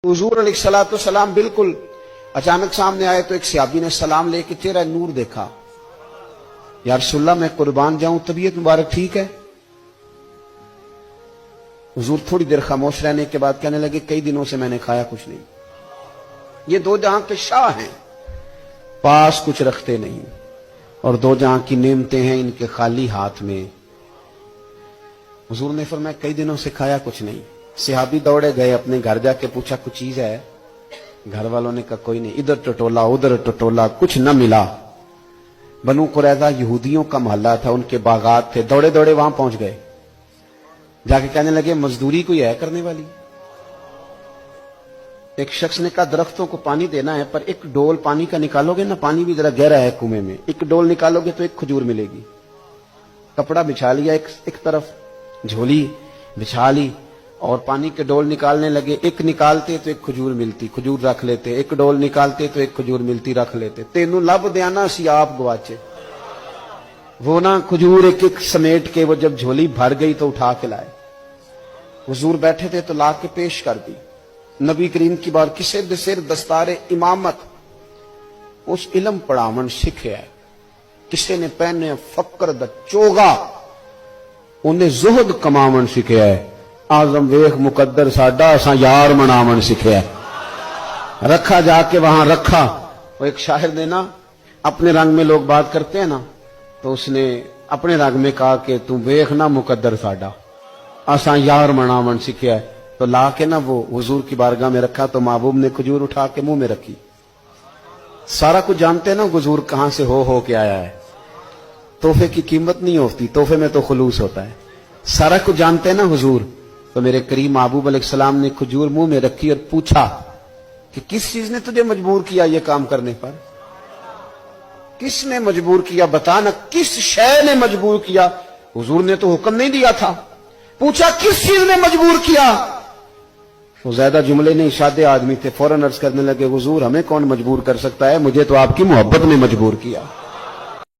हुजूर अलैहिस्सलाम बिल्कुल अचानक सामने आए तो एक सहाबी ने सलाम लेके चेहरा नूर देखा। या रसूलल्लाह मैं कुर्बान जाऊं, तबीयत मुबारक ठीक है? हुजूर थोड़ी देर खामोश रहने के बाद कहने लगे कई दिनों से मैंने खाया कुछ नहीं। ये दो जहां के शाह हैं, पास कुछ रखते नहीं, और दो जहां की नेमतें हैं इनके खाली हाथ में। हुजूर ने फरमाया कई दिनों से खाया कुछ नहीं। सहाबी दौड़े गए, अपने घर जाके पूछा कुछ चीज है? घर वालों ने कहा कोई नहीं। इधर टटोला उधर टटोला, कुछ न मिला। बनु कुरैज़ा यहूदियों का मोहल्ला था, उनके बागात थे। दौड़े दौड़े वहां पहुंच गए, जाके कहने लगे मजदूरी कोई है करने वाली? एक शख्स ने कहा दरख्तों को पानी देना है, पर एक डोल पानी का निकालोगे ना, पानी भी जरा गहरा है कुएं में, एक डोल निकालोगे तो एक खजूर मिलेगी। कपड़ा बिछा लिया, एक तरफ झोली बिछा ली और पानी के डोल निकालने लगे। एक निकालते तो एक खजूर मिलती, खजूर रख लेते, एक डोल निकालते तो एक खजूर मिलती, रख लेते। तेनू लब देना सी आप गवाचे। वो ना खजूर एक एक समेट के वो जब झोली भर गई तो उठा के लाए। हुजूर बैठे थे तो ला के पेश कर दी। नबी करीम की बार किसे दे सिर दस्तारे इमामत उस इलम पढ़ावन सीखे है। किसे ने पहने फकर द चोगा, उन्हें जुहद कमावन सीखे है। आजम वेख मुकद्दर साडा, असा यार मनावन सीखे है। रखा जाके वहां रखा। वो एक शायर ने ना, अपने रंग में लोग बात करते हैं ना, तो उसने अपने रंग में कहा कि तू वेख ना मुकद्दर साडा, असा यार मनावन सीखे है। तो ला के ना वो हुजूर की बारगाह में रखा, तो महबूब ने खजूर उठा के मुंह में रखी। सारा कुछ जानते हैं ना हुजूर कहां से हो के आया है। तोहफे की कीमत नहीं होती, तोहफे में तो खुलूस होता है। सारा कुछ जानते हैं ना हुजूर। तो मेरे करीम महबूब अलैहिस्सलाम ने खजूर मुंह में रखी और पूछा कि किस चीज ने तुझे मजबूर किया ये काम करने पर? किसने मजबूर किया बता ना, किस शय ने मजबूर किया? हुजूर ने तो हुक्म नहीं दिया था। पूछा किस चीज ने मजबूर किया? वो ज्यादा जुमले नहीं, सादे आदमी थे। फौरन अर्ज करने लगे हुजूर हमें कौन मजबूर कर सकता है, मुझे तो आपकी मोहब्बत ने मजबूर किया।